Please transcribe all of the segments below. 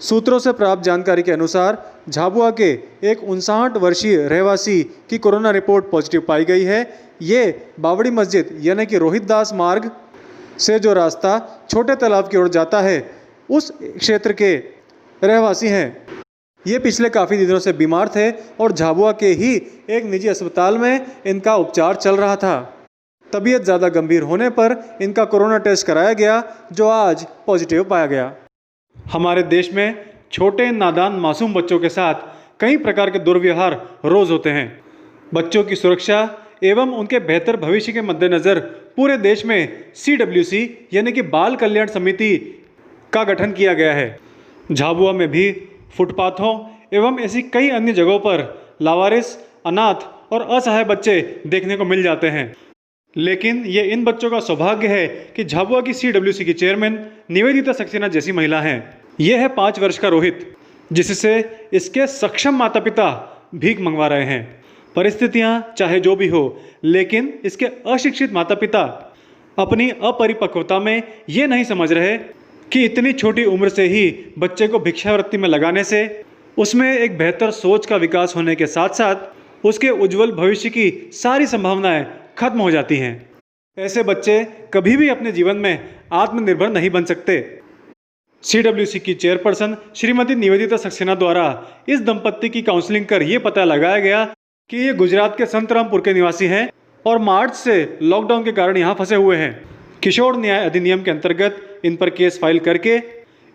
सूत्रों से प्राप्त जानकारी के अनुसार झाबुआ के एक 59 वर्षीय रहवासी की कोरोना रिपोर्ट पॉजिटिव पाई गई है। ये बावड़ी मस्जिद यानी कि रोहित दास मार्ग से जो रास्ता छोटे तालाब की ओर जाता है उस क्षेत्र के रहवासी हैं। ये पिछले काफ़ी दिनों से बीमार थे और झाबुआ के ही एक निजी अस्पताल में इनका उपचार चल रहा था। तबीयत ज़्यादा गंभीर होने पर इनका कोरोना टेस्ट कराया गया जो आज पॉजिटिव पाया गया। हमारे देश में छोटे नादान मासूम बच्चों के साथ कई प्रकार के दुर्व्यवहार रोज़ होते हैं। बच्चों की सुरक्षा एवं उनके बेहतर भविष्य के मद्देनज़र पूरे देश में CWC यानी कि बाल कल्याण समिति का गठन किया गया है। झाबुआ में भी फुटपाथों एवं ऐसी कई अन्य जगहों पर लावारिस, अनाथ और असहाय बच्चे देखने को मिल जाते हैं। लेकिन ये इन बच्चों का सौभाग्य है कि झाबुआ की CWC की चेयरमैन निवेदिता सक्सेना जैसी महिला हैं। ये है 5 वर्ष का रोहित, जिससे इसके सक्षम माता पिता भीख मंगवा रहे हैं। परिस्थितियां चाहे जो भी हो, लेकिन इसके अशिक्षित माता पिता अपनी अपरिपक्वता में ये नहीं समझ रहे कि इतनी छोटी उम्र से ही बच्चे को भिक्षावृत्ति में लगाने से उसमें एक बेहतर सोच का विकास होने के साथ साथ उसके उज्जवल भविष्य की सारी संभावनाएं खत्म हो जाती हैं। ऐसे बच्चे कभी भी अपने जीवन में आत्मनिर्भर नहीं बन सकते। CWC की चेयरपर्सन श्रीमती निवेदिता सक्सेना द्वारा इस दंपत्ति की काउंसलिंग कर ये पता लगाया गया कि ये गुजरात के संतरामपुर के निवासी हैं और मार्च से लॉकडाउन के कारण यहाँ फंसे हुए हैं। किशोर न्याय अधिनियम के अंतर्गत इन पर केस फाइल करके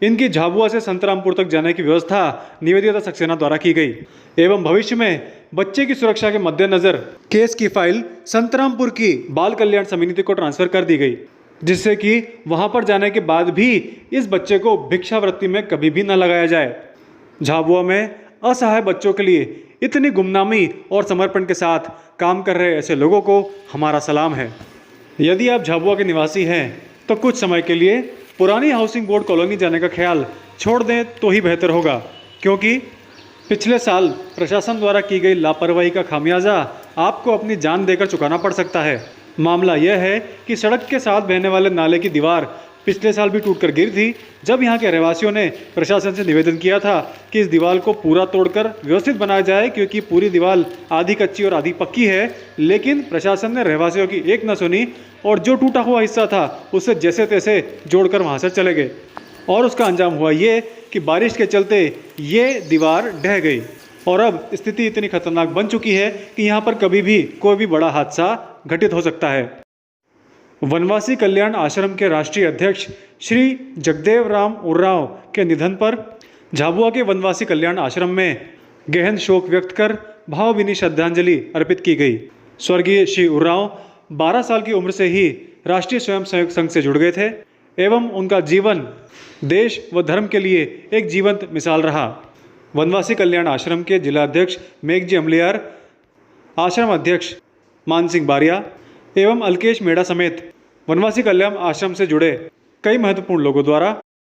इनकी झाबुआ से संतरामपुर तक जाने की व्यवस्था निवेदिता सक्सेना द्वारा की गई एवं भविष्य में बच्चे की सुरक्षा के मद्देनजर केस की फाइल संतरामपुर की बाल कल्याण समिति को ट्रांसफर कर दी गई, जिससे कि वहां पर जाने के बाद भी इस बच्चे को भिक्षावृत्ति में कभी भी न लगाया जाए। झाबुआ में असहाय बच्चों के लिए इतनी गुमनामी और समर्पण के साथ काम कर रहे ऐसे लोगों को हमारा सलाम है। यदि आप झाबुआ के निवासी हैं तो कुछ समय के लिए पुरानी हाउसिंग बोर्ड कॉलोनी जाने का ख्याल छोड़ दें तो ही बेहतर होगा, क्योंकि पिछले साल प्रशासन द्वारा की गई लापरवाही का खामियाजा आपको अपनी जान देकर चुकाना पड़ सकता है। मामला यह है कि सड़क के साथ बहने वाले नाले की दीवार पिछले साल भी टूटकर गिरी थी। जब यहाँ के रहवासियों ने प्रशासन से निवेदन किया था कि इस दीवार को पूरा तोड़कर व्यवस्थित बनाया जाए, क्योंकि पूरी दीवार आधी कच्ची और आधी पक्की है, लेकिन प्रशासन ने रहवासियों की एक न सुनी और जो टूटा हुआ हिस्सा था उसे जैसे तैसे जोड़कर वहाँ से चले गए। और उसका अंजाम हुआ ये कि बारिश के चलते ये दीवार ढह गई और अब स्थिति इतनी खतरनाक बन चुकी है कि यहाँ पर कभी भी कोई भी बड़ा हादसा घटित हो सकता है। वनवासी कल्याण आश्रम के राष्ट्रीय अध्यक्ष श्री जगदेव राम उर्राव के निधन पर झाबुआ के वनवासी कल्याण आश्रम में गहन शोक व्यक्त कर भावभीनी श्रद्धांजलि अर्पित की गई। स्वर्गीय श्री उर्राव 12 साल की उम्र से ही राष्ट्रीय स्वयं सेवक संघ से जुड़ गए थे एवं उनका जीवन देश व धर्म के लिए एक जीवंत मिसाल रहा। वनवासी कल्याण आश्रम के जिला अध्यक्ष मेघजी अमलियार, आश्रम अध्यक्ष मान सिंह बारिया एवं अलकेश मेड़ा समेत वनवासी कल्याण आश्रम से जुड़े कई महत्वपूर्ण लोगों द्वारा